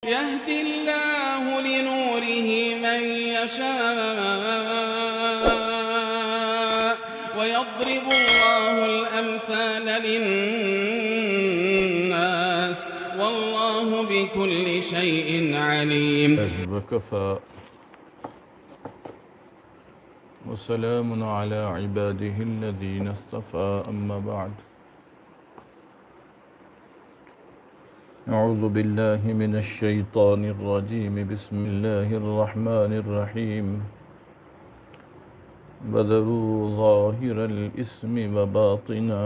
يهدي الله لنوره من يشاء ويضرب الله الأمثال للناس والله بكل شيء عليم. وكفى وسلام على عباده الذين اصطفى أما بعد. أعوذ بالله من الشيطان الرجيم. بسم الله الرحمن الرحيم. وذروا ظاهر الإثم وباطنا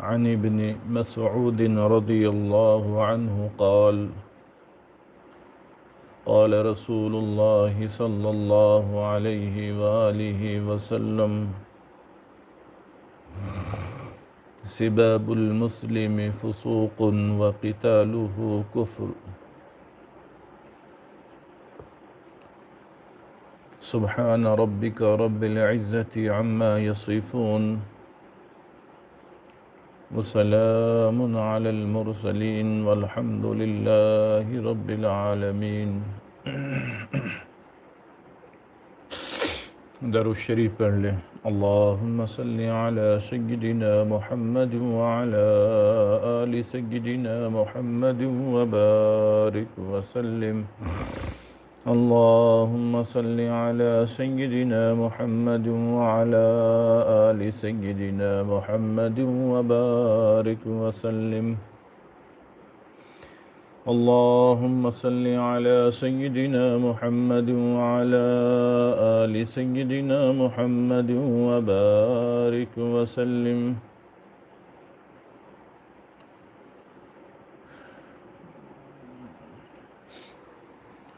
عن ابن مسعود رضي الله عنه قال قال رسول الله صلى الله عليه وآله وسلم سباب المسلم فسوق وقتاله كفر. سبحان ربك رب العزة عما يصفون وسلام على المرسلين والحمد لله رب العالمين. درود شریف پڑھ لیں. اللہم صلی علی سیدنا محمد وعلی آل سیدنا محمد وبارک وسلم. اللہم صلی علی سیدنا محمد وعلی آل سیدنا محمد وبارک وسلم. اللہم صلی علی سیدنا محمد وعلی آل سیدنا محمد وبارک وسلم.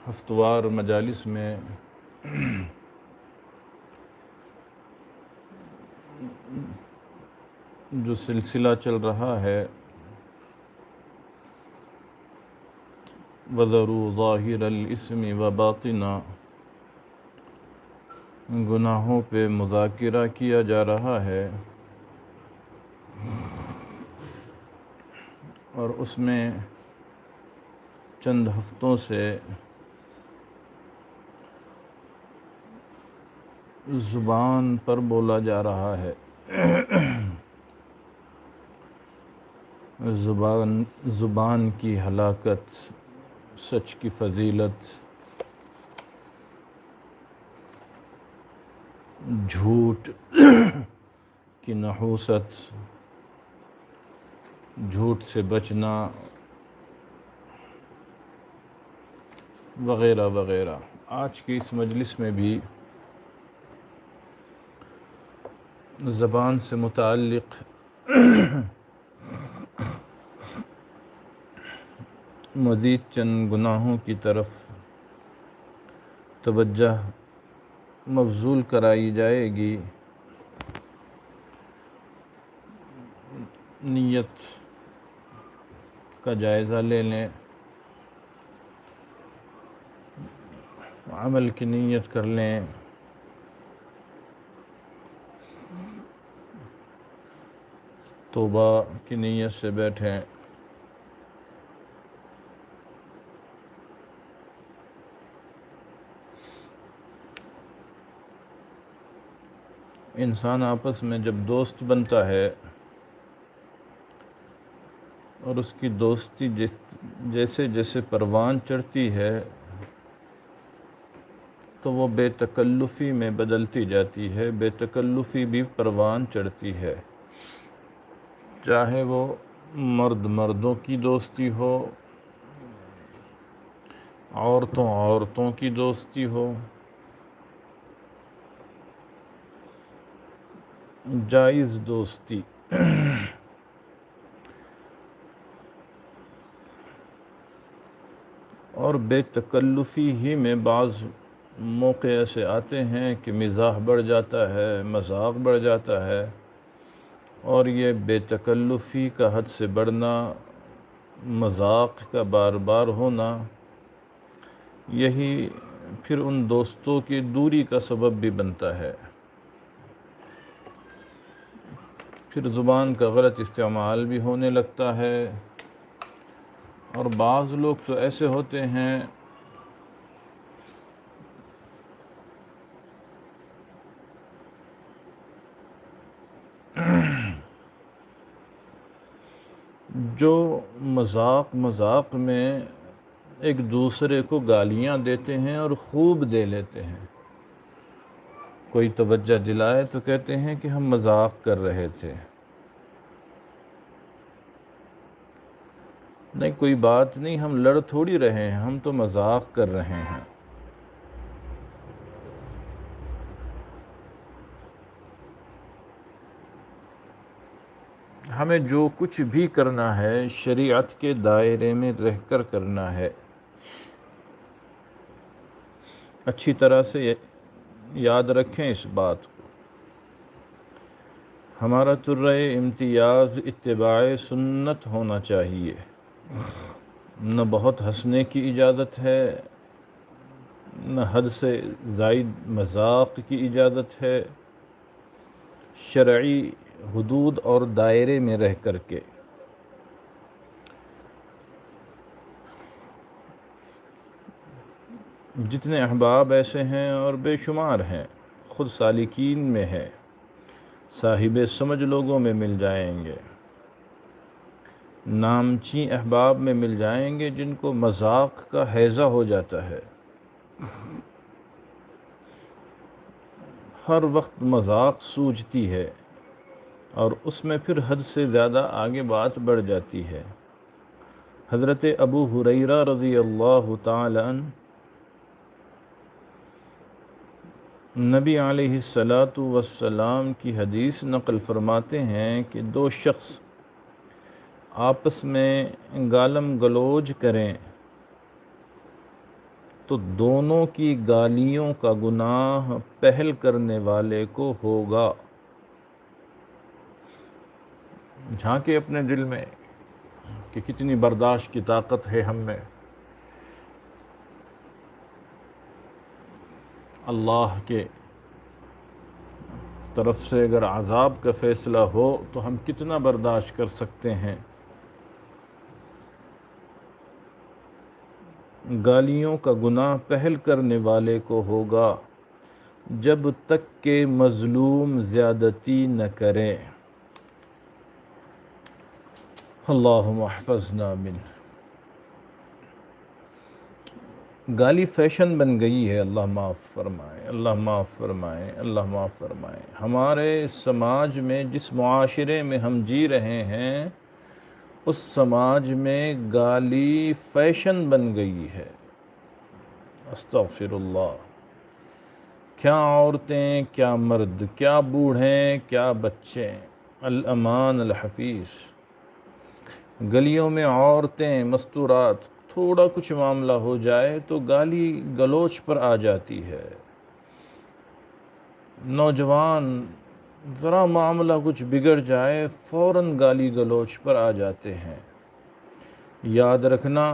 ہفتوار مجالس میں جو سلسلہ چل رہا ہے وَذَرُوا ظَاهِرَ الْإِثْمِ وَبَاطِنَا، گناہوں پہ مذاکرہ کیا جا رہا ہے اور اس میں چند ہفتوں سے زبان پر بولا جا رہا ہے. زبان کی ہلاکت، سچ کی فضیلت، جھوٹ کی نحوست، جھوٹ سے بچنا وغیرہ وغیرہ. آج کی اس مجلس میں بھی زبان سے متعلق مزید چند گناہوں کی طرف توجہ مبذول کرائی جائے گی. نیت کا جائزہ لے لیں، عمل کی نیت کر لیں. توبہ کی نیت سے بیٹھیں. انسان آپس میں جب دوست بنتا ہے اور اس کی دوستی جیسے جیسے پروان چڑھتی ہے تو وہ بے تکلفی میں بدلتی جاتی ہے. بے تکلفی بھی پروان چڑھتی ہے، چاہے وہ مردوں کی دوستی ہو، عورتوں کی دوستی ہو، جائز دوستی. اور بے تکلفی ہی میں بعض موقع ایسے آتے ہیں کہ مزاح بڑھ جاتا ہے، مذاق بڑھ جاتا ہے، اور یہ بے تکلفی کا حد سے بڑھنا، مذاق کا بار بار ہونا، یہی پھر ان دوستوں کی دوری کا سبب بھی بنتا ہے. پھر زبان کا غلط استعمال بھی ہونے لگتا ہے، اور بعض لوگ تو ایسے ہوتے ہیں جو مذاق میں ایک دوسرے کو گالیاں دیتے ہیں اور خوب دے لیتے ہیں۔ کوئی توجہ دلائے تو کہتے ہیں کہ ہم مذاق کر رہے تھے۔ نہیں، کوئی بات نہیں، ہم لڑ تھوڑی رہے ہیں، ہم تو مذاق کر رہے ہیں۔ ہمیں جو کچھ بھی کرنا ہے شریعت کے دائرے میں رہ کر کرنا ہے۔ اچھی طرح سے یاد رکھیں اس بات کو۔ ہمارا طرۂ امتیاز اتباع سنت ہونا چاہیے، نہ بہت ہنسنے کی اجازت ہے، نہ حد سے زائد مذاق کی اجازت ہے، شرعی حدود اور دائرے میں رہ کر کے۔ جتنے احباب ایسے ہیں اور بے شمار ہیں، خود سالکین میں ہے، صاحب سمجھ لوگوں میں مل جائیں گے، نامچی احباب میں مل جائیں گے جن کو مذاق کا ہیضہ ہو جاتا ہے، ہر وقت مذاق سوجتی ہے اور اس میں پھر حد سے زیادہ آگے بات بڑھ جاتی ہے۔ حضرت ابو ہریرہ رضی اللہ تعالی عنہ نبی علیہ السلام کی حدیث نقل فرماتے ہیں کہ دو شخص آپس میں گالم گلوج کریں تو دونوں کی گالیوں کا گناہ پہل کرنے والے کو ہوگا۔ جھانکے اپنے دل میں کہ کتنی برداشت کی طاقت ہے ہم میں۔ اللہ کے طرف سے اگر عذاب کا فیصلہ ہو تو ہم کتنا برداشت کر سکتے ہیں۔ گالیوں کا گناہ پہل کرنے والے کو ہوگا جب تک کہ مظلوم زیادتی نہ کرے۔ اللہم احفظنا منہ۔ گالی فیشن بن گئی ہے، اللہ معاف فرمائے، اللہ معاف فرمائے، اللہ معاف فرمائے۔ ہمارے سماج میں جس معاشرے میں ہم جی رہے ہیں اس سماج میں گالی فیشن بن گئی ہے۔ استغفر اللہ۔ کیا عورتیں، کیا مرد، کیا بوڑھے، کیا بچے، الامان الحفیظ۔ گلیوں میں عورتیں مستورات، تھوڑا کچھ معاملہ ہو جائے تو گالی گلوچ پر آ جاتی ہے۔ نوجوان ذرا معاملہ کچھ بگڑ جائے فوراً گالی گلوچ پر آ جاتے ہیں۔ یاد رکھنا،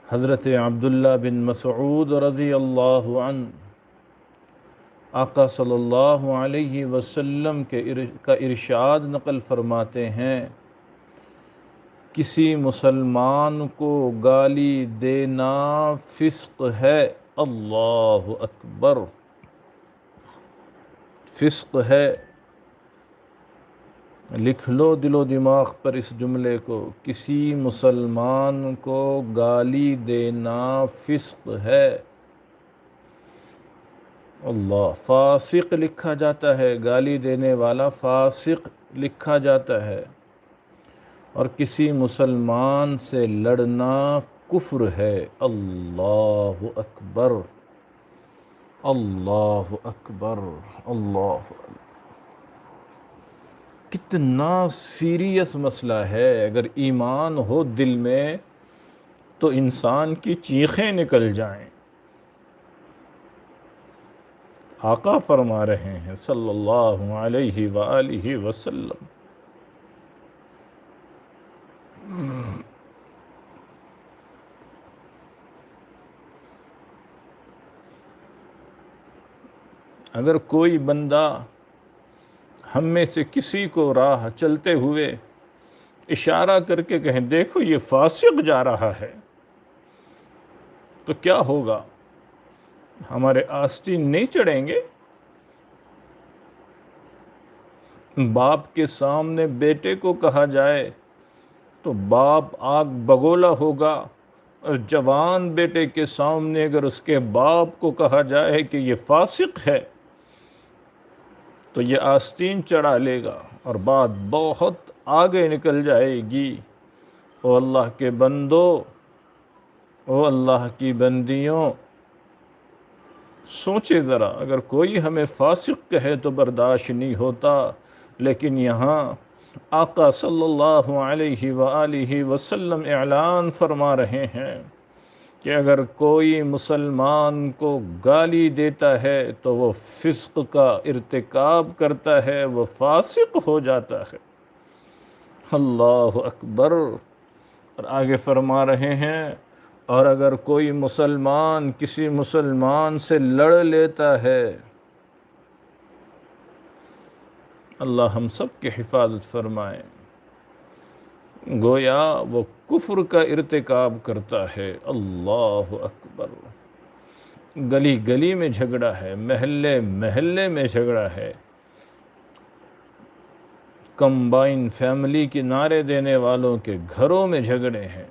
حضرت عبداللہ بن مسعود رضی اللہ عنہ آقا صلی اللہ علیہ وسلم کا ارشاد نقل فرماتے ہیں، کسی مسلمان کو گالی دینا فسق ہے۔ اللہ اکبر، فسق ہے۔ لکھ لو دل و دماغ پر اس جملے کو، کسی مسلمان کو گالی دینا فسق ہے۔ اللہ، فاسق لکھا جاتا ہے، گالی دینے والا فاسق لکھا جاتا ہے، اور کسی مسلمان سے لڑنا کفر ہے۔ اللہ اکبر، اللہ اکبر، اللہ اکبر۔ کتنا سیریس مسئلہ ہے، اگر ایمان ہو دل میں تو انسان کی چیخیں نکل جائیں۔ آقا فرما رہے ہیں صلی اللہ علیہ وآلہ وسلم، اگر کوئی بندہ ہم میں سے کسی کو راہ چلتے ہوئے اشارہ کر کے کہیں دیکھو یہ فاسق جا رہا ہے، تو کیا ہوگا؟ ہمارے آستین نہیں چڑھیں گے؟ باپ کے سامنے بیٹے کو کہا جائے تو باپ آگ بگولا ہوگا، اور جوان بیٹے کے سامنے اگر اس کے باپ کو کہا جائے کہ یہ فاسق ہے تو یہ آستین چڑھا لے گا اور بات بہت آگے نکل جائے گی۔ او اللہ کے بندو، او اللہ کی بندیوں، سوچے ذرا، اگر کوئی ہمیں فاسق کہے تو برداشت نہیں ہوتا، لیکن یہاں آقا صلی اللہ علیہ وآلہ وسلم اعلان فرما رہے ہیں کہ اگر کوئی مسلمان کو گالی دیتا ہے تو وہ فسق کا ارتکاب کرتا ہے، وہ فاسق ہو جاتا ہے۔ اللہ اکبر۔ اور آگے فرما رہے ہیں، اور اگر کوئی مسلمان کسی مسلمان سے لڑ لیتا ہے، اللہ ہم سب کی حفاظت فرمائے، گویا وہ کفر کا ارتکاب کرتا ہے۔ اللہ اکبر۔ گلی گلی میں جھگڑا ہے، محلے محلے میں جھگڑا ہے، کمبائن فیملی کے نعرے دینے والوں کے گھروں میں جھگڑے ہیں۔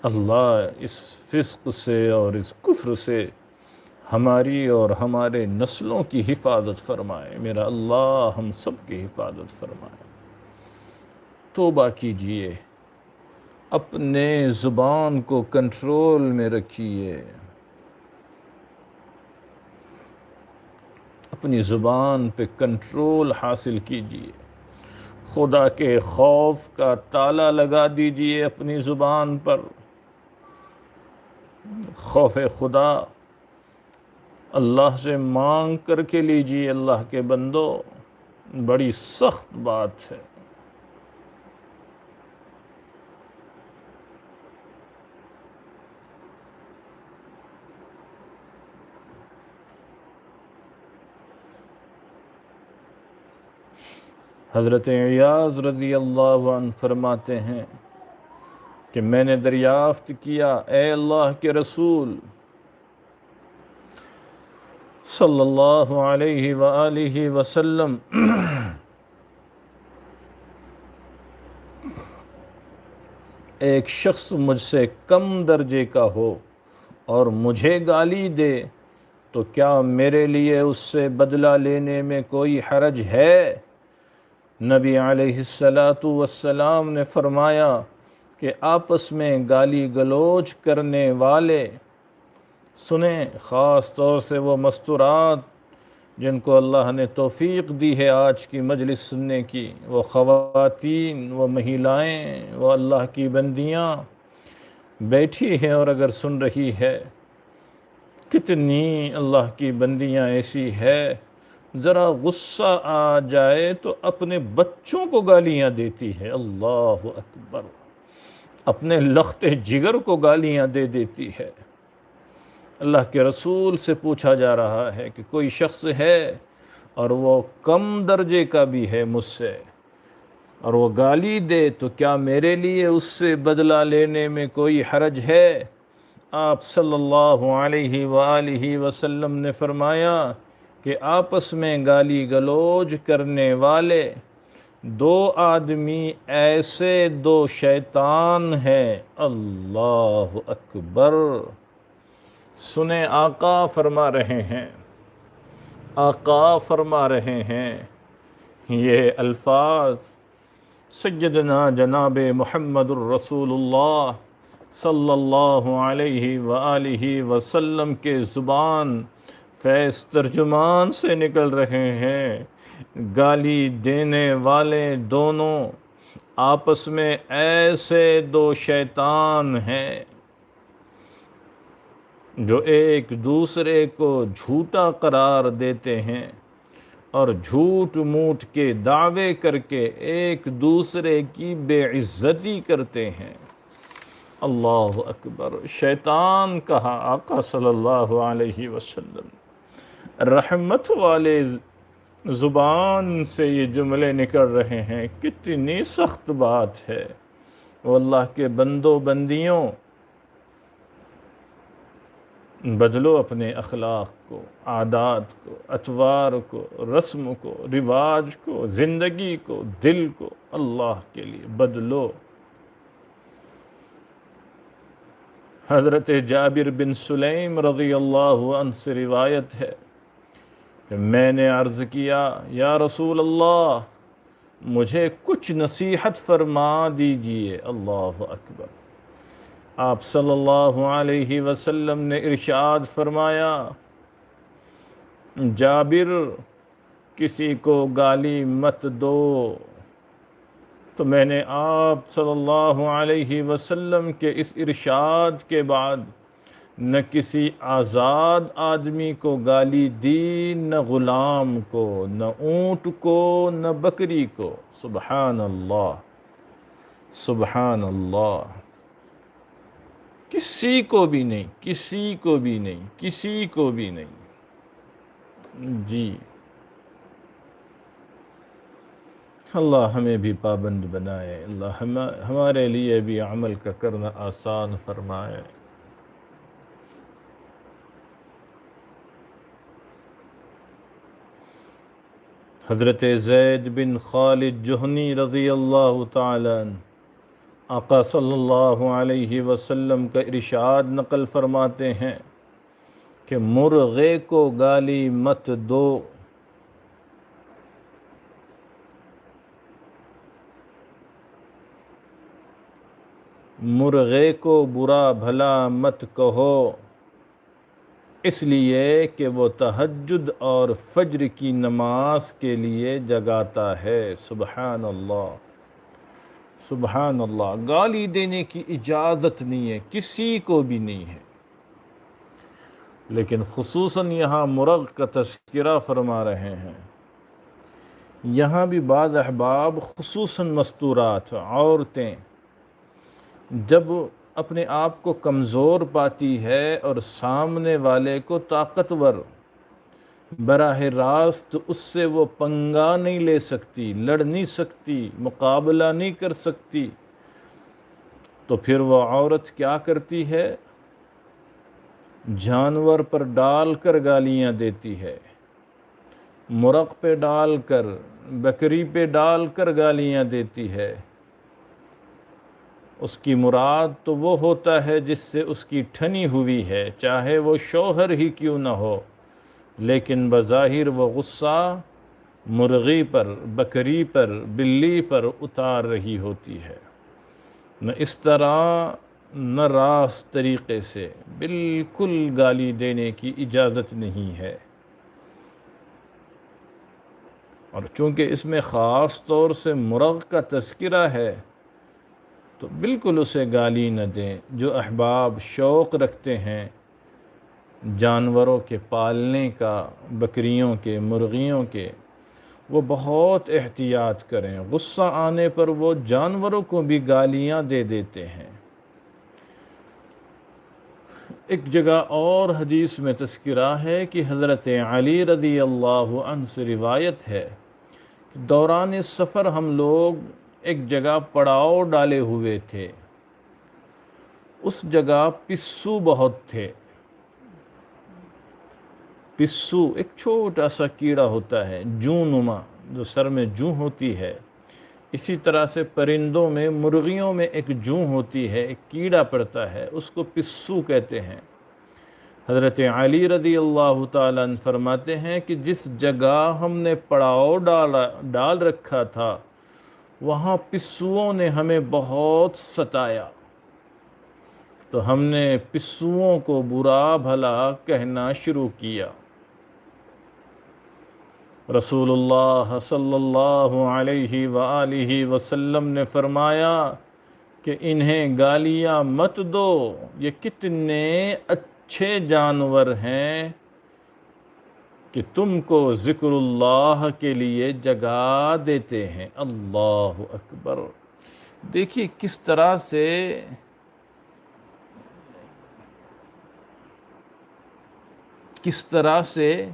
اللہ اس فسق سے اور اس کفر سے ہماری اور ہمارے نسلوں کی حفاظت فرمائے۔ میرا اللہ ہم سب کی حفاظت فرمائے۔ توبہ کیجئے، اپنے زبان کو کنٹرول میں رکھیے، اپنی زبان پہ کنٹرول حاصل کیجئے، خدا کے خوف کا تالا لگا دیجئے اپنی زبان پر۔ خوف خدا اللہ سے مانگ کر کے لیجئے اللہ کے بندو، بڑی سخت بات ہے۔ حضرت عیاض رضی اللہ عنہ فرماتے ہیں کہ میں نے دریافت کیا، اے اللہ کے رسول صلی اللہ علیہ وآلہ وسلم، ایک شخص مجھ سے کم درجے کا ہو اور مجھے گالی دے تو کیا میرے لیے اس سے بدلہ لینے میں کوئی حرج ہے؟ نبی علیہ السلام نے فرمایا کہ آپس میں گالی گلوچ کرنے والے، سنیں خاص طور سے وہ مستورات جن کو اللہ نے توفیق دی ہے آج کی مجلس سننے کی، وہ خواتین، وہ مہیلائیں، وہ اللہ کی بندیاں بیٹھی ہیں اور اگر سن رہی ہے، کتنی اللہ کی بندیاں ایسی ہے ذرا غصہ آ جائے تو اپنے بچوں کو گالیاں دیتی ہے۔ اللہ اکبر۔ اپنے لخت جگر کو گالیاں دے دیتی ہے۔ اللہ کے رسول سے پوچھا جا رہا ہے کہ کوئی شخص ہے اور وہ کم درجے کا بھی ہے مجھ سے اور وہ گالی دے تو کیا میرے لیے اس سے بدلہ لینے میں کوئی حرج ہے؟ آپ صلی اللہ علیہ وآلہ وسلم نے فرمایا کہ آپس میں گالی گلوچ کرنے والے دو آدمی ایسے دو شیطان ہیں۔ اللہ اکبر۔ سنیں آقا فرما رہے ہیں، آقا فرما رہے ہیں، یہ الفاظ سیدنا جناب محمد الرسول اللہ صلی اللہ علیہ وآلہ وسلم کے زبان فیض ترجمان سے نکل رہے ہیں۔ گالی دینے والے دونوں آپس میں ایسے دو شیطان ہیں جو ایک دوسرے کو جھوٹا قرار دیتے ہیں اور جھوٹ موٹ کے دعوے کر کے ایک دوسرے کی بے عزتی کرتے ہیں۔ اللہ اکبر۔ شیطان کہا آقا صلی اللہ علیہ وسلم، رحمت والے زبان سے یہ جملے نکل رہے ہیں، کتنی سخت بات ہے۔ وہ اللہ کے بندوں بندیوں، بدلو اپنے اخلاق کو، عادات کو، اطوار کو، رسم کو، رواج کو، زندگی کو، دل کو اللہ کے لیے بدلو۔ حضرت جابر بن سلیم رضی اللہ عنہ سے روایت ہے کہ میں نے عرض کیا، یا رسول اللہ مجھے کچھ نصیحت فرما دیجئے۔ اللہ اکبر۔ آپ صلی اللہ علیہ وسلم نے ارشاد فرمایا، جابر کسی کو گالی مت دو۔ تو میں نے آپ صلی اللہ علیہ وسلم کے اس ارشاد کے بعد نہ کسی آزاد آدمی کو گالی دی، نہ غلام کو، نہ اونٹ کو، نہ بکری کو۔ سبحان اللہ، سبحان اللہ۔ کسی کو بھی نہیں، کسی کو بھی نہیں، کسی کو بھی نہیں۔ جی اللہ ہمیں بھی پابند بنائے، اللہ ہمارے لیے بھی عمل کا کرنا آسان فرمائے۔ حضرت زید بن خالد جہنی رضی اللہ تعالی عنہ آقا صلی اللہ علیہ وسلم کا ارشاد نقل فرماتے ہیں کہ مرغے کو گالی مت دو، مرغے کو برا بھلا مت کہو، اس لیے کہ وہ تہجد اور فجر کی نماز کے لیے جگاتا ہے۔ سبحان اللہ، سبحان اللہ۔ گالی دینے کی اجازت نہیں ہے، کسی کو بھی نہیں ہے، لیکن خصوصاً یہاں مرغ کا تذکرہ فرما رہے ہیں۔ یہاں بھی بعض احباب خصوصاً مستورات عورتیں جب اپنے آپ کو کمزور پاتی ہے اور سامنے والے کو طاقتور، براہ راست اس سے وہ پنگا نہیں لے سکتی، لڑ نہیں سکتی، مقابلہ نہیں کر سکتی، تو پھر وہ عورت کیا کرتی ہے؟ جانور پر ڈال کر گالیاں دیتی ہے، مرغ پہ ڈال کر، بکری پہ ڈال کر گالیاں دیتی ہے۔ اس کی مراد تو وہ ہوتا ہے جس سے اس کی ٹھنی ہوئی ہے، چاہے وہ شوہر ہی کیوں نہ ہو، لیکن بظاہر وہ غصہ مرغی پر، بکری پر، بلی پر اتار رہی ہوتی ہے۔ نہ اس طرح نہ راست طریقے سے بالکل گالی دینے کی اجازت نہیں ہے۔ اور چونکہ اس میں خاص طور سے مرغ کا تذکرہ ہے تو بالکل اسے گالی نہ دیں۔ جو احباب شوق رکھتے ہیں جانوروں کے پالنے کا، بکریوں کے، مرغیوں کے، وہ بہت احتیاط کریں۔ غصہ آنے پر وہ جانوروں کو بھی گالیاں دے دیتے ہیں۔ ایک جگہ اور حدیث میں تذکرہ ہے کہ حضرت علی رضی اللہ عنہ سے روایت ہے کہ دوران سفر ہم لوگ ایک جگہ پڑاؤ ڈالے ہوئے تھے، اس جگہ پسو بہت تھے۔ پسو ایک چھوٹا سا کیڑا ہوتا ہے، جوں نما، جو سر میں جوں ہوتی ہے۔ اسی طرح سے پرندوں میں، مرغیوں میں ایک جوں ہوتی ہے، ایک کیڑا پڑتا ہے، اس کو پسو کہتے ہیں۔ حضرت علی رضی اللہ تعالیٰ عنہ فرماتے ہیں کہ جس جگہ ہم نے پڑاؤ ڈال رکھا تھا وہاں پسوؤں نے ہمیں بہت ستایا، تو ہم نے پسوؤں کو برا بھلا کہنا شروع کیا۔ رسول اللہ صلی اللہ علیہ وآلہ وسلم نے فرمایا کہ انہیں گالیاں مت دو، یہ کتنے اچھے جانور ہیں کہ تم کو ذکر اللہ کے لیے جگا دیتے ہیں۔ اللہ اکبر۔ دیکھیے کس طرح سے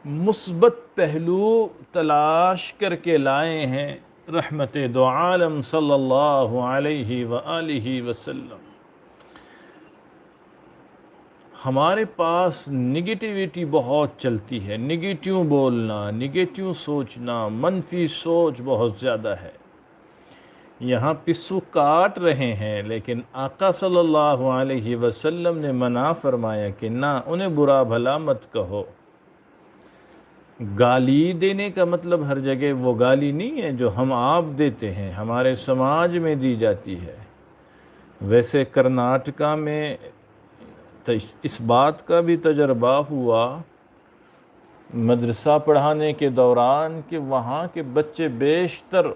مثبت پہلو تلاش کر کے لائے ہیں رحمت دو عالم صلی اللہ علیہ وآلہ وسلم۔ ہمارے پاس نگیٹیوٹی بہت چلتی ہے، نگیٹیو بولنا، نگیٹیو سوچنا، منفی سوچ بہت زیادہ ہے۔ یہاں پسو کاٹ رہے ہیں، لیکن آقا صلی اللہ علیہ وسلم نے منع فرمایا کہ نہ، انہیں برا بھلا مت کہو۔ گالی دینے کا مطلب ہر جگہ وہ گالی نہیں ہے جو ہم آپ دیتے ہیں، ہمارے سماج میں دی جاتی ہے۔ ویسے کرناٹکا میں اس بات کا بھی تجربہ ہوا مدرسہ پڑھانے کے دوران کہ وہاں کے بچے بیشتر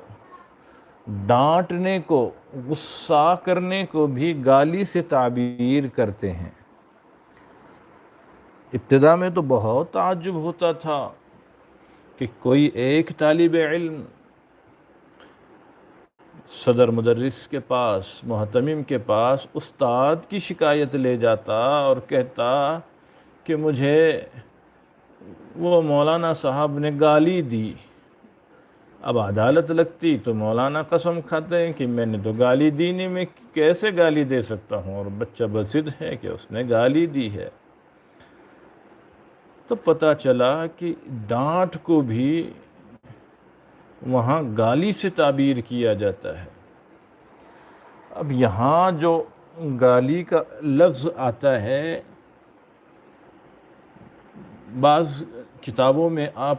ڈانٹنے کو، غصہ کرنے کو بھی گالی سے تعبیر کرتے ہیں۔ ابتدا میں تو بہت تعجب ہوتا تھا کہ کوئی ایک طالب علم صدر مدرس کے پاس، محتمم کے پاس استاد کی شکایت لے جاتا اور کہتا کہ مجھے وہ مولانا صاحب نے گالی دی۔ اب عدالت لگتی تو مولانا قسم کھاتے ہیں کہ میں نے تو گالی دی نہیں، میں کیسے گالی دے سکتا ہوں، اور بچہ بضد ہے کہ اس نے گالی دی ہے۔ تو پتہ چلا کہ ڈانٹ کو بھی وہاں گالی سے تعبیر کیا جاتا ہے۔ اب یہاں جو گالی کا لفظ آتا ہے، بعض کتابوں میں آپ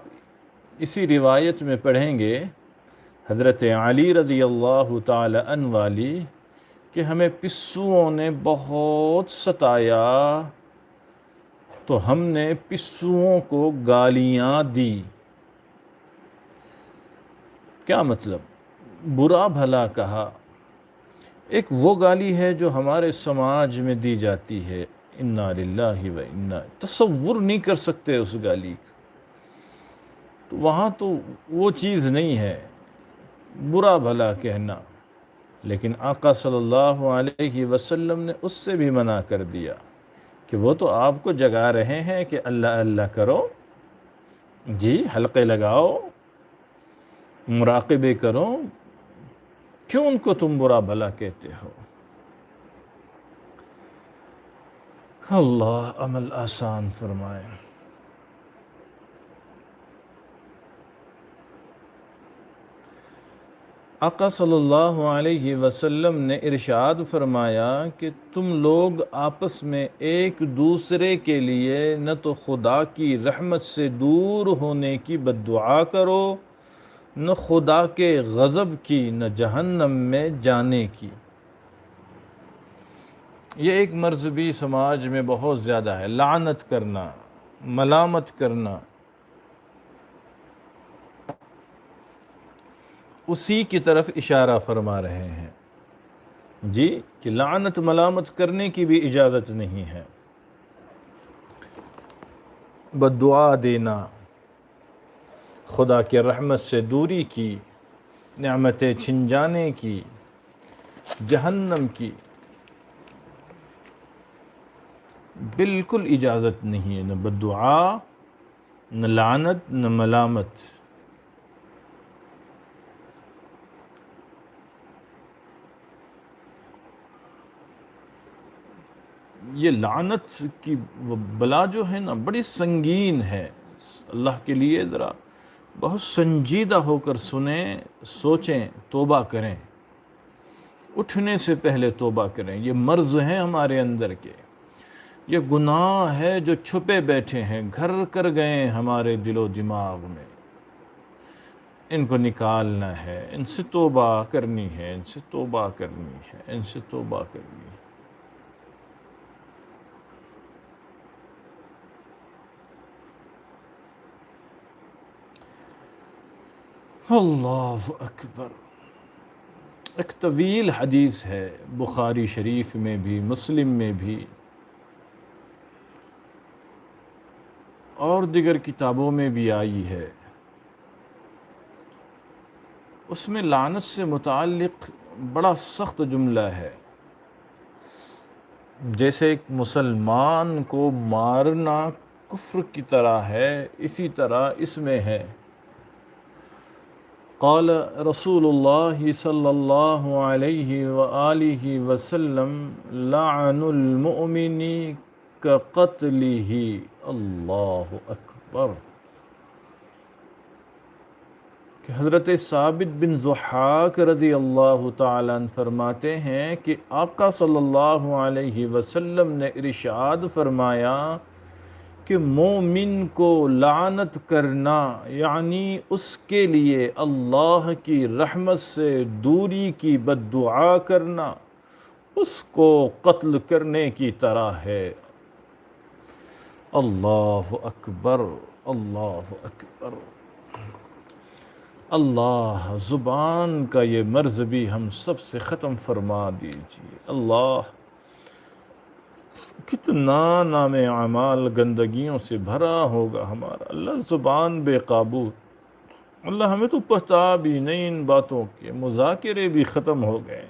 اسی روایت میں پڑھیں گے حضرت علی رضی اللہ تعالی عنہ والی کہ ہمیں پسوؤں نے بہت ستایا تو ہم نے پسوؤں کو گالیاں دی۔ کیا مطلب؟ برا بھلا کہا۔ ایک وہ گالی ہے جو ہمارے سماج میں دی جاتی ہے، انا للہ و انا، تصور نہیں کر سکتے اس گالی کا۔ تو وہاں تو وہ چیز نہیں ہے برا بھلا کہنا، لیکن آقا صلی اللہ علیہ وسلم نے اس سے بھی منع کر دیا کہ وہ تو آپ کو جگا رہے ہیں کہ اللہ اللہ کرو، جی حلقے لگاؤ، مراقبے کرو، کیوں ان کو تم برا بھلا کہتے ہو؟ اللہ عمل آسان فرمائے۔ آقا صلی اللہ علیہ وسلم نے ارشاد فرمایا کہ تم لوگ آپس میں ایک دوسرے کے لیے نہ تو خدا کی رحمت سے دور ہونے کی بد دعا کرو، نہ خدا کے غضب کی، نہ جہنم میں جانے کی۔ یہ ایک مرض بھی سماج میں بہت زیادہ ہے، لعنت کرنا، ملامت کرنا۔ اسی کی طرف اشارہ فرما رہے ہیں جی کہ لعنت ملامت کرنے کی بھی اجازت نہیں ہے۔ بد دعا دینا، خدا کے رحمت سے دوری کی، نعمتیں چھن جانے کی، جہنم کی، بالکل اجازت نہیں ہے۔ نہ بد دعا، نہ لعنت، نہ ملامت۔ یہ لعنت کی بلا جو ہے نا بڑی سنگین ہے، اللہ کے لیے ذرا بہت سنجیدہ ہو کر سنیں، سوچیں، توبہ کریں، اٹھنے سے پہلے توبہ کریں۔ یہ مرض ہیں ہمارے اندر کے، یہ گناہ ہے جو چھپے بیٹھے ہیں، گھر کر گئے ہیں ہمارے دل و دماغ میں، ان کو نکالنا ہے، ان سے توبہ کرنی ہے، ان سے توبہ کرنی ہے، ان سے توبہ کرنی ہے۔ اللہ اکبر۔ ایک طویل حدیث ہے، بخاری شریف میں بھی، مسلم میں بھی، اور دیگر کتابوں میں بھی آئی ہے۔ اس میں لعنت سے متعلق بڑا سخت جملہ ہے، جیسے ایک مسلمان کو مارنا کفر کی طرح ہے، اسی طرح اس میں ہے۔ قال رسول اللہ صلی اللہ علیہ وآلہ وسلم لعن المؤمن کقتلہ۔ اللہ اکبر۔ کہ حضرت ثابت بن ضحاک رضی اللہ تعالیٰ عنہ فرماتے ہیں کہ آقا صلی اللہ علیہ وسلم نے ارشاد فرمایا کہ مومن کو لعنت کرنا یعنی اس کے لیے اللہ کی رحمت سے دوری کی بد دعا کرنا اس کو قتل کرنے کی طرح ہے۔ اللہ اکبر، اللہ اکبر۔ اللہ زبان کا یہ مرض بھی ہم سب سے ختم فرما دیجیے۔ اللہ کتنا نام اعمال گندگیوں سے بھرا ہوگا ہمارا، اللہ زبان بے قابو۔ اللہ ہمیں تو پتہ بھی نہیں، ان باتوں کے مذاکرے بھی ختم ہو گئے،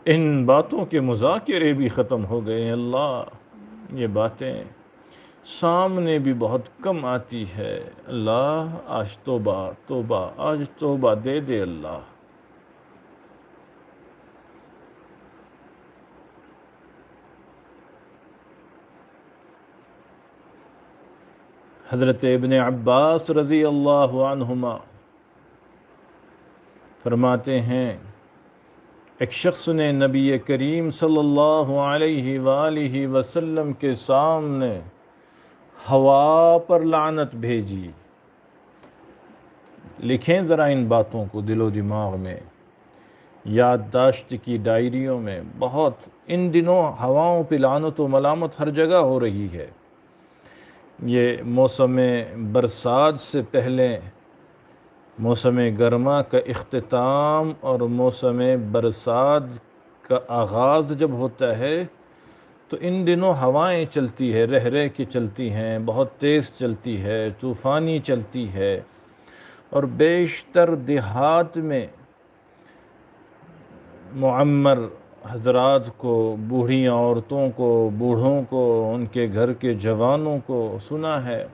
ان باتوں کے مذاکرے بھی ختم ہو گئے۔ اللہ یہ باتیں سامنے بھی بہت کم آتی ہے۔ اللہ آج توبہ توبہ، آج توبہ دے دے اللہ۔ حضرت ابن عباس رضی اللہ عنہما فرماتے ہیں ایک شخص نے نبی کریم صلی اللہ علیہ وآلہ وسلم کے سامنے ہوا پر لعنت بھیجی۔ لکھیں ذرا ان باتوں کو دل و دماغ میں، یادداشت کی ڈائریوں میں۔ بہت ان دنوں ہواؤں پہ لعنت و ملامت ہر جگہ ہو رہی ہے۔ یہ موسم برسات سے پہلے موسم گرما کا اختتام اور موسم برسات کا آغاز جب ہوتا ہے تو ان دنوں ہوائیں چلتی ہے، رہ رہ کے چلتی ہیں، بہت تیز چلتی ہے، طوفانی چلتی ہے، اور بیشتر دیہات میں معمر حضرات کو، بوڑھی عورتوں کو، بوڑھوں کو، ان کے گھر کے جوانوں کو سنا ہے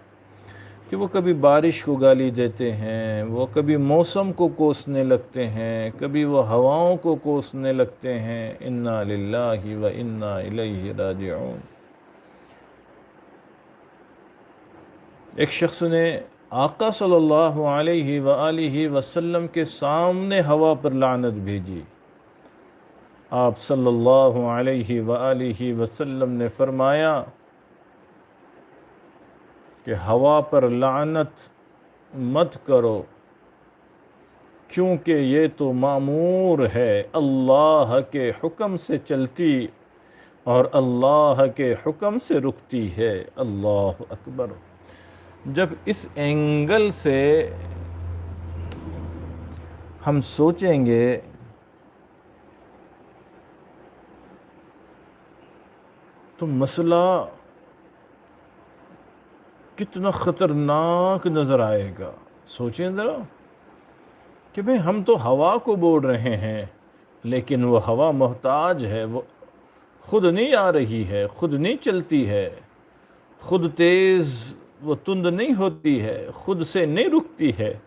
کہ وہ کبھی بارش کو گالی دیتے ہیں، وہ کبھی موسم کو کوسنے لگتے ہیں، کبھی وہ ہواؤں کو کوسنے لگتے ہیں۔ انا للہ و انا الیہ راجعون۔ ایک شخص نے آقا صلی اللہ علیہ وآلہ وسلم کے سامنے ہوا پر لعنت بھیجی۔ آپ صلی اللہ علیہ وآلہ وسلم نے فرمایا کہ ہوا پر لعنت مت کرو، کیونکہ یہ تو مأمور ہے، اللہ کے حکم سے چلتی اور اللہ کے حکم سے رکتی ہے۔ اللہ اکبر۔ جب اس اینگل سے ہم سوچیں گے تو مسئلہ کتنا خطرناک نظر آئے گا۔ سوچیں ذرا کہ بھئی ہم تو ہوا کو بول رہے ہیں، لیکن وہ ہوا محتاج ہے، وہ خود نہیں آ رہی ہے، خود نہیں چلتی ہے، خود تیز وہ تند نہیں ہوتی ہے، خود سے نہیں رکتی ہے،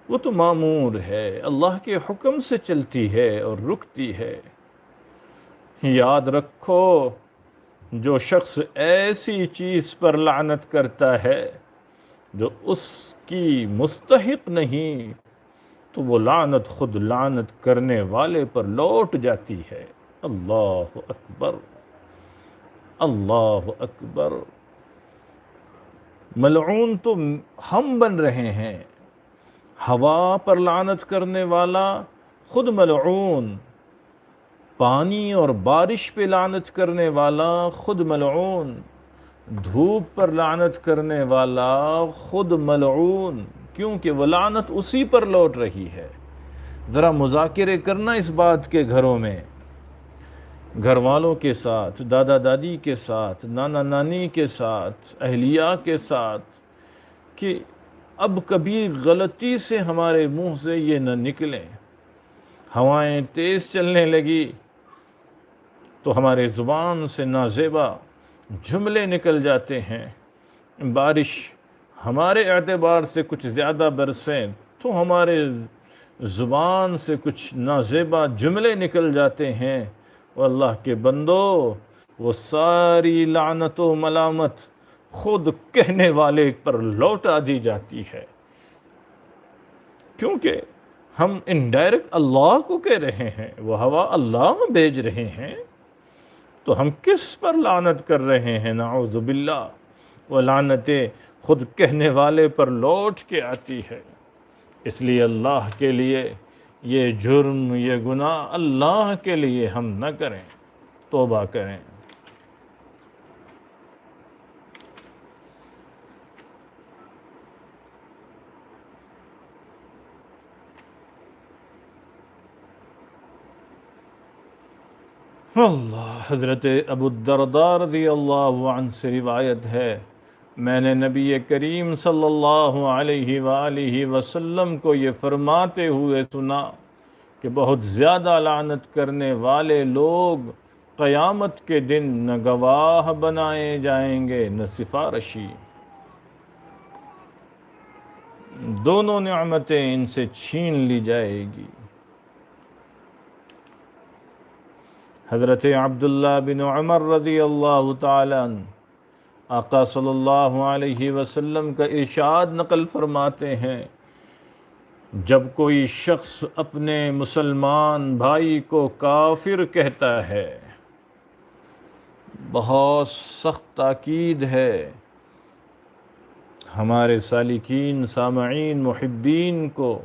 وہ تو مأمور ہے، اللہ کے حکم سے چلتی ہے اور رکتی ہے۔ یاد رکھو، جو شخص ایسی چیز پر لعنت کرتا ہے جو اس کی مستحق نہیں، تو وہ لعنت خود لعنت کرنے والے پر لوٹ جاتی ہے۔ اللہ اکبر، اللہ اکبر۔ ملعون تو ہم بن رہے ہیں، ہوا پر لعنت کرنے والا خود ملعون، پانی اور بارش پہ لعنت کرنے والا خود ملعون، دھوپ پر لعنت کرنے والا خود ملعون، کیونکہ وہ لعنت اسی پر لوٹ رہی ہے۔ ذرا مذاکرے کرنا اس بات کے گھروں میں، گھر والوں کے ساتھ، دادا دادی کے ساتھ، نانا نانی کے ساتھ، اہلیہ کے ساتھ، کہ اب کبھی غلطی سے ہمارے منہ سے یہ نہ نکلیں۔ ہوائیں تیز چلنے لگی تو ہمارے زبان سے نازیبا جملے نکل جاتے ہیں، بارش ہمارے اعتبار سے کچھ زیادہ برسیں تو ہمارے زبان سے کچھ نازیبا جملے نکل جاتے ہیں، وہ اللہ کے بندو وہ ساری لعنت و ملامت خود کہنے والے پر لوٹا دی جاتی ہے، کیونکہ ہم انڈائریکٹ اللہ کو کہہ رہے ہیں، وہ ہوا اللہ بھیج رہے ہیں، تو ہم کس پر لعنت کر رہے ہیں؟ نعوذ باللہ، وہ لعنتیں خود کہنے والے پر لوٹ کے آتی ہے۔ اس لیے اللہ کے لیے یہ جرم، یہ گناہ اللہ کے لیے ہم نہ کریں، توبہ کریں۔ اللہ حضرت ابو الدرداء رضی اللہ عنہ سے روایت ہے، میں نے نبی کریم صلی اللہ علیہ وآلہ وسلم کو یہ فرماتے ہوئے سنا کہ بہت زیادہ لعنت کرنے والے لوگ قیامت کے دن نہ گواہ بنائے جائیں گے نہ سفارشی، دونوں نعمتیں ان سے چھین لی جائے گی۔ حضرت عبداللہ بن عمر رضی اللہ تعالیٰ عنہ آقا صلی اللہ علیہ وسلم کا ارشاد نقل فرماتے ہیں، جب کوئی شخص اپنے مسلمان بھائی کو کافر کہتا ہے، بہت سخت تاکید ہے، ہمارے سالکین، سامعین، محبین کو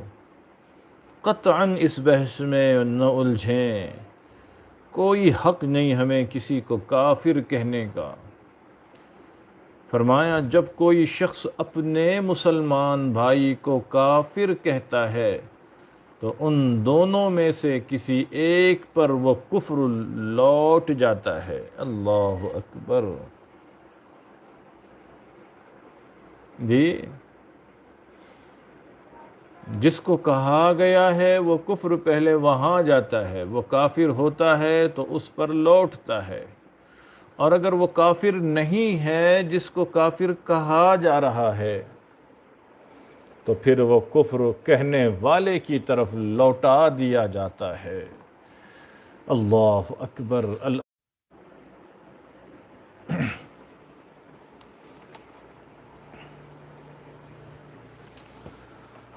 قطعاً اس بحث میں نہ الجھیں، کوئی حق نہیں ہمیں کسی کو کافر کہنے کا۔ فرمایا جب کوئی شخص اپنے مسلمان بھائی کو کافر کہتا ہے تو ان دونوں میں سے کسی ایک پر وہ کفر لوٹ جاتا ہے۔ اللہ اکبر۔ جی، جس کو کہا گیا ہے وہ کفر پہلے وہاں جاتا ہے، وہ کافر ہوتا ہے تو اس پر لوٹتا ہے، اور اگر وہ کافر نہیں ہے جس کو کافر کہا جا رہا ہے تو پھر وہ کفر کہنے والے کی طرف لوٹا دیا جاتا ہے۔ اللہ اکبر۔ اللہ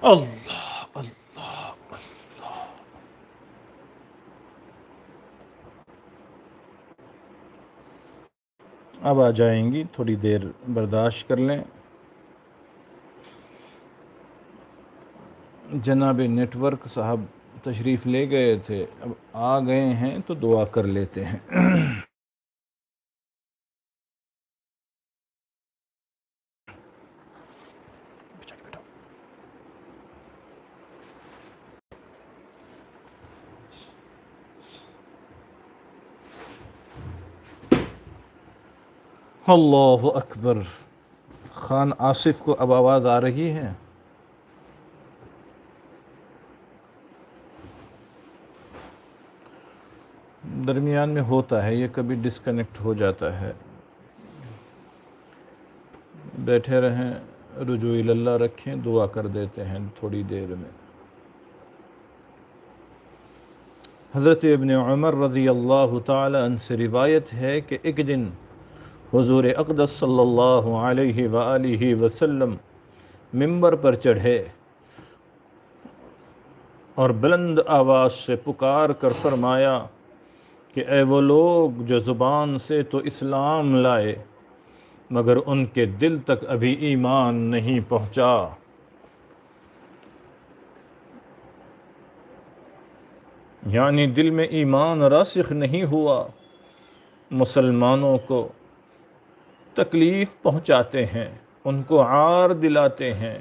اللہ۔ اب آ جائیں گی، تھوڑی دیر برداشت کر لیں۔ جناب نیٹ ورک صاحب تشریف لے گئے تھے، اب آ گئے ہیں تو دعا کر لیتے ہیں۔ اللہ اکبر۔ خان آصف کو اب آواز آ رہی ہے؟ درمیان میں ہوتا ہے یہ، کبھی ڈسکنیکٹ ہو جاتا ہے۔ بیٹھے رہیں، رجوع اللہ رکھیں، دعا کر دیتے ہیں تھوڑی دیر میں۔ حضرت ابن عمر رضی اللہ تعالی عنہ سے روایت ہے کہ ایک دن حضور اقدس صلی اللہ علیہ وآلہ وسلم ممبر پر چڑھے اور بلند آواز سے پکار کر فرمایا کہ اے وہ لوگ جو زبان سے تو اسلام لائے مگر ان کے دل تک ابھی ایمان نہیں پہنچا، یعنی دل میں ایمان راسخ نہیں ہوا، مسلمانوں کو تکلیف پہنچاتے ہیں، ان کو عار دلاتے ہیں۔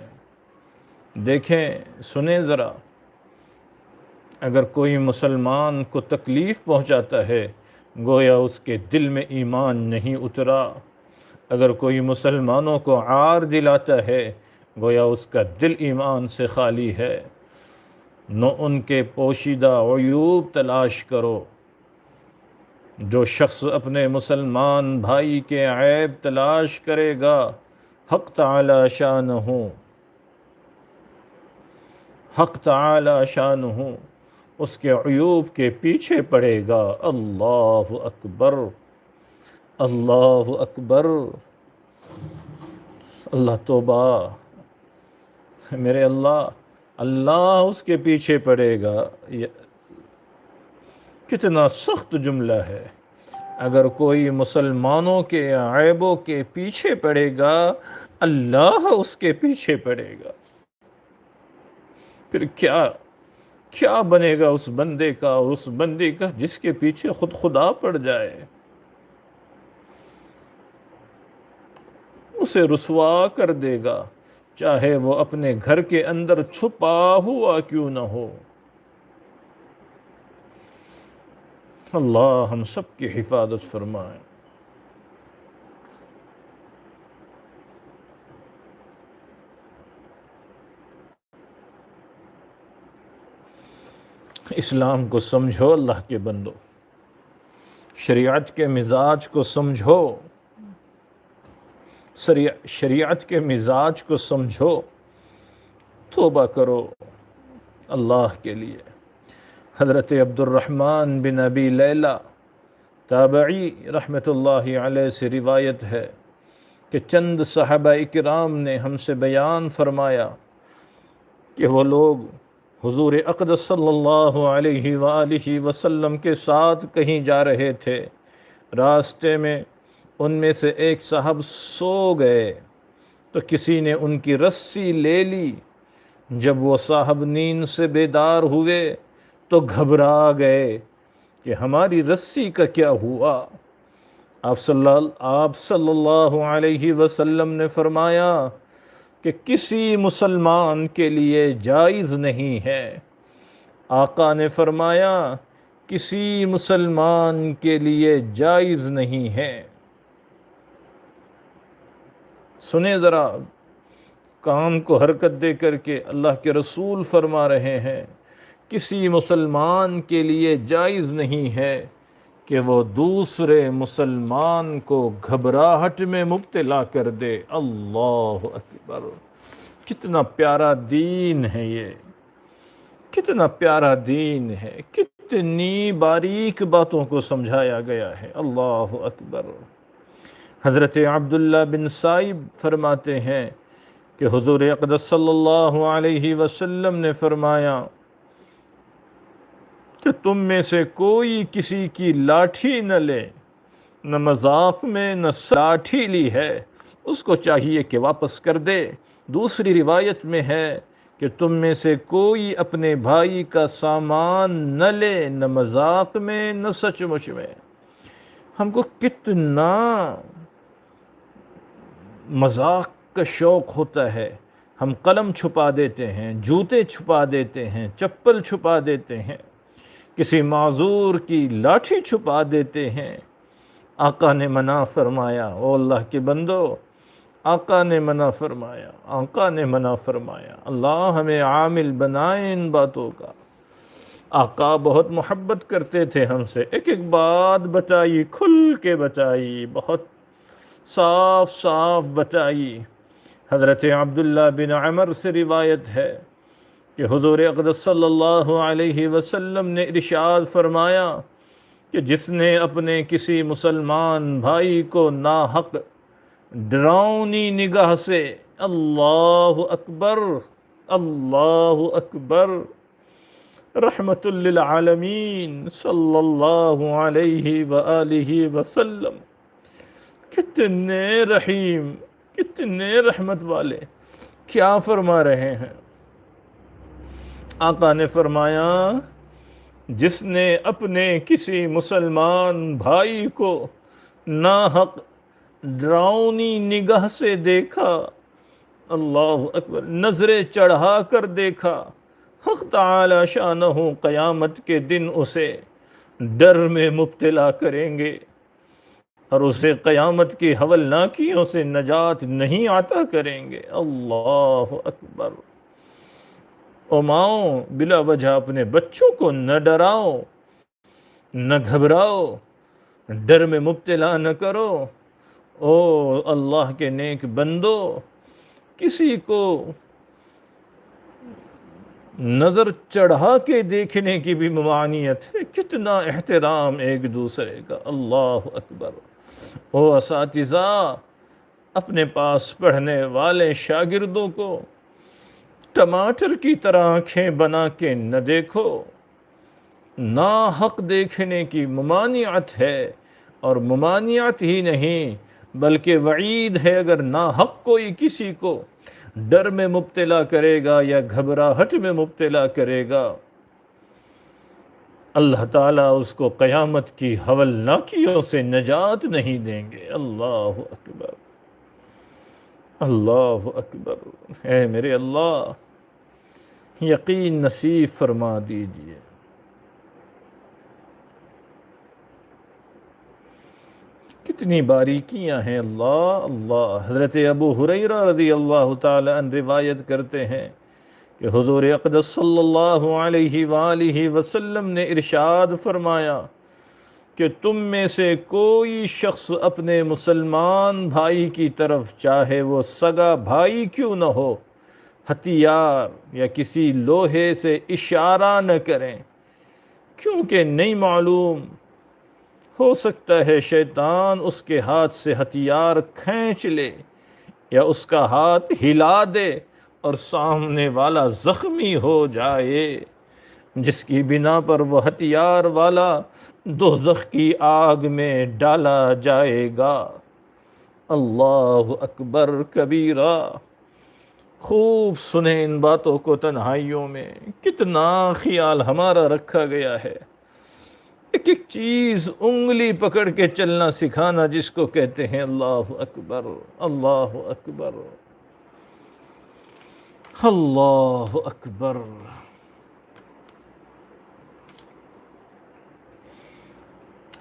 دیکھیں، سنیں ذرا، اگر کوئی مسلمان کو تکلیف پہنچاتا ہے گویا اس کے دل میں ایمان نہیں اترا، اگر کوئی مسلمانوں کو عار دلاتا ہے گویا اس کا دل ایمان سے خالی ہے۔ نہ ان کے پوشیدہ عیوب تلاش کرو، جو شخص اپنے مسلمان بھائی کے عیب تلاش کرے گا، حق تعالی شانہ، حق تعالی شانہ اس کے عیوب کے پیچھے پڑے گا۔ اللہ اکبر، اللہ اکبر، اللہ توبہ، میرے اللہ، اللہ اس کے پیچھے پڑے گا۔ کتنا سخت جملہ ہے۔ اگر کوئی مسلمانوں کے عیبوں کے پیچھے پڑے گا، اللہ اس کے پیچھے پڑے گا۔ پھر کیا بنے گا اس بندے کا اور اس بندی کا جس کے پیچھے خود خدا پڑ جائے؟ اسے رسوا کر دے گا، چاہے وہ اپنے گھر کے اندر چھپا ہوا کیوں نہ ہو۔ اللہ ہم سب کی حفاظت فرمائے۔ اسلام کو سمجھو اللہ کے بندو، شریعت کے مزاج کو سمجھو، شریعت کے مزاج کو سمجھو، توبہ کرو اللہ کے لیے۔ حضرت عبد الرحمن بن ابی لیلہ تابعی رحمۃ اللہ علیہ سے روایت ہے کہ چند صحابہ کرام نے ہم سے بیان فرمایا کہ وہ لوگ حضور اقدس صلی اللہ علیہ وآلہ وسلم کے ساتھ کہیں جا رہے تھے، راستے میں ان میں سے ایک صاحب سو گئے تو کسی نے ان کی رسی لے لی۔ جب وہ صاحب نیند سے بیدار ہوئے تو گھبرا گئے کہ ہماری رسی کا کیا ہوا۔ آپ صلی اللہ علیہ وسلم نے فرمایا کہ کسی مسلمان کے لیے جائز نہیں ہے۔ آقا نے فرمایا کسی مسلمان کے لیے جائز نہیں ہے۔ سنیں ذرا، کام کو حرکت دے کر کے اللہ کے رسول فرما رہے ہیں کسی مسلمان کے لیے جائز نہیں ہے کہ وہ دوسرے مسلمان کو گھبراہٹ میں مبتلا کر دے۔ اللہ اکبر، کتنا پیارا دین ہے یہ، کتنا پیارا دین ہے، کتنی باریک باتوں کو سمجھایا گیا ہے۔ اللہ اکبر۔ حضرت عبداللہ بن سائب فرماتے ہیں کہ حضور اقدس صلی اللہ علیہ وسلم نے فرمایا کہ تم میں سے کوئی کسی کی لاٹھی نہ لے، نہ مذاق میں نہ لاٹھی لی ہے، اس کو چاہیے کہ واپس کر دے۔ دوسری روایت میں ہے کہ تم میں سے کوئی اپنے بھائی کا سامان نہ لے، نہ مذاق میں نہ سچ مچ میں۔ ہم کو کتنا مذاق کا شوق ہوتا ہے، ہم قلم چھپا دیتے ہیں، جوتے چھپا دیتے ہیں، چپل چھپا دیتے ہیں، کسی معذور کی لاٹھی چھپا دیتے ہیں۔ آقا نے منع فرمایا، او اللہ کے بندو، آقا نے منع فرمایا، آقا نے منع فرمایا۔ اللہ ہمیں عامل بنائے ان باتوں کا۔ آقا بہت محبت کرتے تھے ہم سے، ایک ایک بات بتائی، کھل کے بتائی، بہت صاف صاف بتائی۔ حضرت عبداللہ بن عمر سے روایت ہے کہ حضور اقدس صلی اللہ علیہ وسلم نے ارشاد فرمایا کہ جس نے اپنے کسی مسلمان بھائی کو ناحق ڈراؤنی نگاہ سے، اللہ اکبر، اللہ اکبر، رحمت للعالمین صلی اللہ علیہ وآلہ وسلم، کتنے رحیم، کتنے رحمت والے، کیا فرما رہے ہیں؟ آقا نے فرمایا جس نے اپنے کسی مسلمان بھائی کو ناحق ڈراؤنی نگاہ سے دیکھا، اللہ اکبر، نظریں چڑھا کر دیکھا، حق تعالی شانہ قیامت کے دن اسے ڈر میں مبتلا کریں گے اور اسے قیامت کی ہولناکیوں سے نجات نہیں عطا کریں گے۔ اللہ اکبر۔ او ماؤں، بلا وجہ اپنے بچوں کو نہ ڈراؤ، نہ گھبراؤ، ڈر میں مبتلا نہ کرو۔ او اللہ کے نیک بندو، کسی کو نظر چڑھا کے دیکھنے کی بھی ممانعت ہے۔ کتنا احترام ایک دوسرے کا، اللہ اکبر۔ او اساتذہ، اپنے پاس پڑھنے والے شاگردوں کو ٹماٹر کی طرح آنکھیں بنا کے نہ دیکھو۔ ناحق دیکھنے کی ممانعت ہے، اور ممانعت ہی نہیں بلکہ وعید ہے۔ اگر ناحق کوئی کسی کو ڈر میں مبتلا کرے گا یا گھبراہٹ میں مبتلا کرے گا، اللہ تعالیٰ اس کو قیامت کی ہولناکیوں سے نجات نہیں دیں گے۔ اللہ اکبر، اللہ اکبر۔ اے میرے اللہ، یقین نصیب فرما دیجئے۔ کتنی باریکیاں ہیں، اللہ اللہ۔ حضرت ابو ہریرہ رضی اللہ تعالی عنہ روایت کرتے ہیں کہ حضور اقدس صلی اللہ علیہ وآلہ وسلم نے ارشاد فرمایا کہ تم میں سے کوئی شخص اپنے مسلمان بھائی کی طرف، چاہے وہ سگا بھائی کیوں نہ ہو، ہتھیار یا کسی لوہے سے اشارہ نہ کریں، کیونکہ نہیں معلوم، ہو سکتا ہے شیطان اس کے ہاتھ سے ہتھیار کھینچ لے یا اس کا ہاتھ ہلا دے اور سامنے والا زخمی ہو جائے، جس کی بنا پر وہ ہتھیار والا دوزخ کی آگ میں ڈالا جائے گا۔ اللہ اکبر کبیرہ۔ خوب سنیں ان باتوں کو تنہائیوں میں، کتنا خیال ہمارا رکھا گیا ہے۔ ایک ایک چیز انگلی پکڑ کے چلنا سکھانا جس کو کہتے ہیں۔ اللہ اکبر، اللہ اکبر، اللہ اکبر۔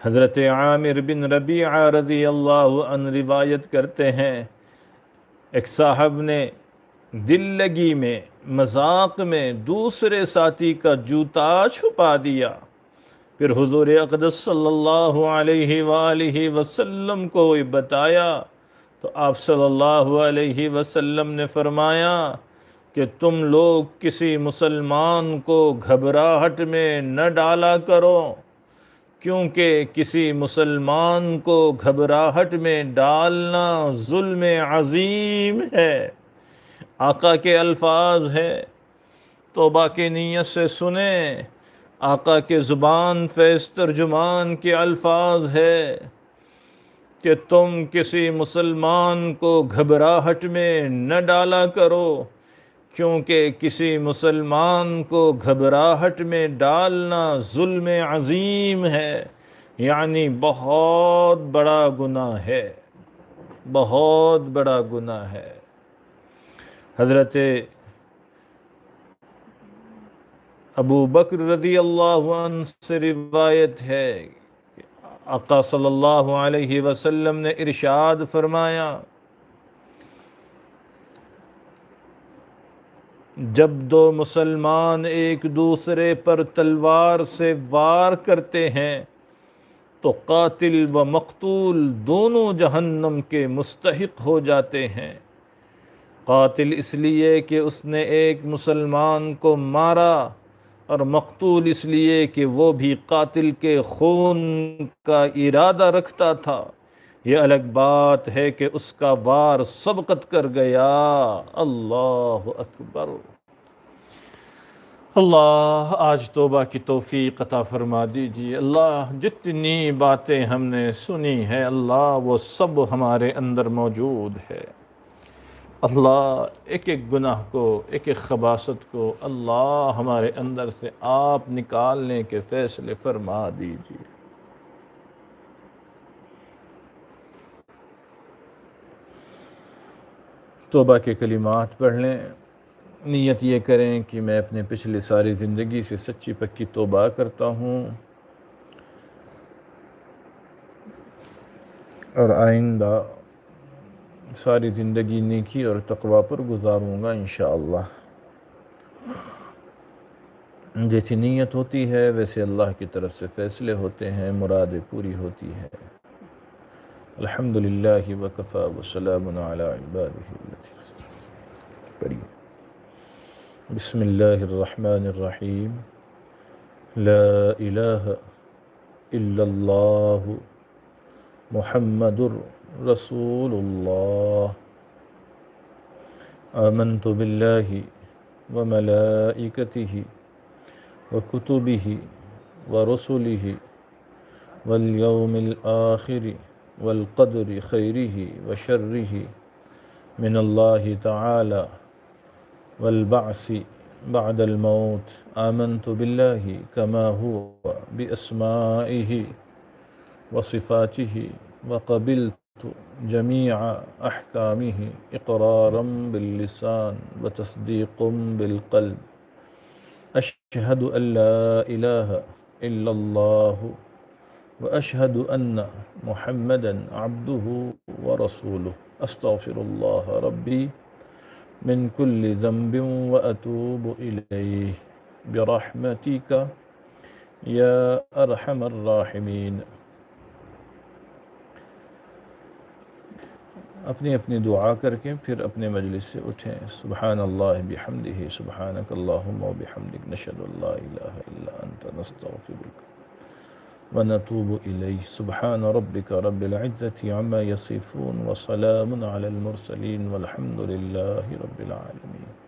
حضرت عامر بن ربیعہ رضی اللہ عنہ روایت کرتے ہیں، ایک صاحب نے دل لگی میں، مذاق میں دوسرے ساتھی کا جوتا چھپا دیا، پھر حضور اقدس صلی اللہ علیہ وآلہ وسلم کو بتایا تو آپ صلی اللہ علیہ وسلم نے فرمایا کہ تم لوگ کسی مسلمان کو گھبراہٹ میں نہ ڈالا کرو، کیونکہ کسی مسلمان کو گھبراہٹ میں ڈالنا ظلم عظیم ہے۔ آقا کے الفاظ ہے، توبہ کی نیت سے سنیں۔ آقا کے زبان فیض ترجمان کے الفاظ ہے کہ تم کسی مسلمان کو گھبراہٹ میں نہ ڈالا کرو، کیونکہ کسی مسلمان کو گھبراہٹ میں ڈالنا ظلم عظیم ہے، یعنی بہت بڑا گناہ ہے، بہت بڑا گناہ ہے۔ حضرت ابو بکر رضی اللہ عنہ سے روایت ہے کہ آقا صلی اللہ علیہ وسلم نے ارشاد فرمایا، جب دو مسلمان ایک دوسرے پر تلوار سے وار کرتے ہیں تو قاتل و مقتول دونوں جہنم کے مستحق ہو جاتے ہیں۔ قاتل اس لیے کہ اس نے ایک مسلمان کو مارا، اور مقتول اس لیے کہ وہ بھی قاتل کے خون کا ارادہ رکھتا تھا۔ یہ الگ بات ہے کہ اس کا وار سبقت کر گیا۔ اللہ اکبر۔ اللہ آج توبہ کی توفیق عطا فرما دیجیے۔ اللہ جتنی باتیں ہم نے سنی ہے اللہ وہ سب ہمارے اندر موجود ہے۔ اللہ ایک ایک گناہ کو، ایک ایک خباثت کو اللہ ہمارے اندر سے آپ نکالنے کے فیصلے فرما دیجیے۔ توبہ کے کلمات پڑھ لیں، نیت یہ کریں کہ میں اپنے پچھلے ساری زندگی سے سچی پکی توبہ کرتا ہوں اور آئندہ ساری زندگی نیکی اور تقوی پر گزاروں گا انشاءاللہ۔ جیسی نیت ہوتی ہے ویسے اللہ کی طرف سے فیصلے ہوتے ہیں، مرادیں پوری ہوتی ہیں۔ الحمدللہ وکفی وسلام علی عبادہ الذین پڑھیے۔ بسم اللہ الرحمن الرحیم۔ لا الہ الا اللہ محمد رسول اللہ۔ آمنت باللہ وملائکتہ وکتبہ ورسلہ والیوم الآخر والقدر خیرہ وشرہ من اللہ تعالی والبعث بعد الموت۔ آمنت باللہ کما هو بأسمائہ وصفاتہ وقبلت جمیع احکامہ اقرارا باللسان وتصدیقا بالقلب۔ اشہد ان لا الہ الا اللہ واشہد ان محمدا عبدہ ورسولہ۔ استغفر اللہ ربی من کل ذنب واتوب الیہ برحمتک یا ارحم الراحمین۔ اپنی اپنی دعا کر کے پھر اپنے مجلس سے اٹھیں۔ سبحان اللہ بحمدہ، سبحانک اللہم وبحمدک، نشہد ان لا الہ الا انت، نستغفرک ونتوب الیہ۔ سبحان ربک رب العزۃ عما یصفون وسلام علی المرسلین والحمد للہ رب العالمین۔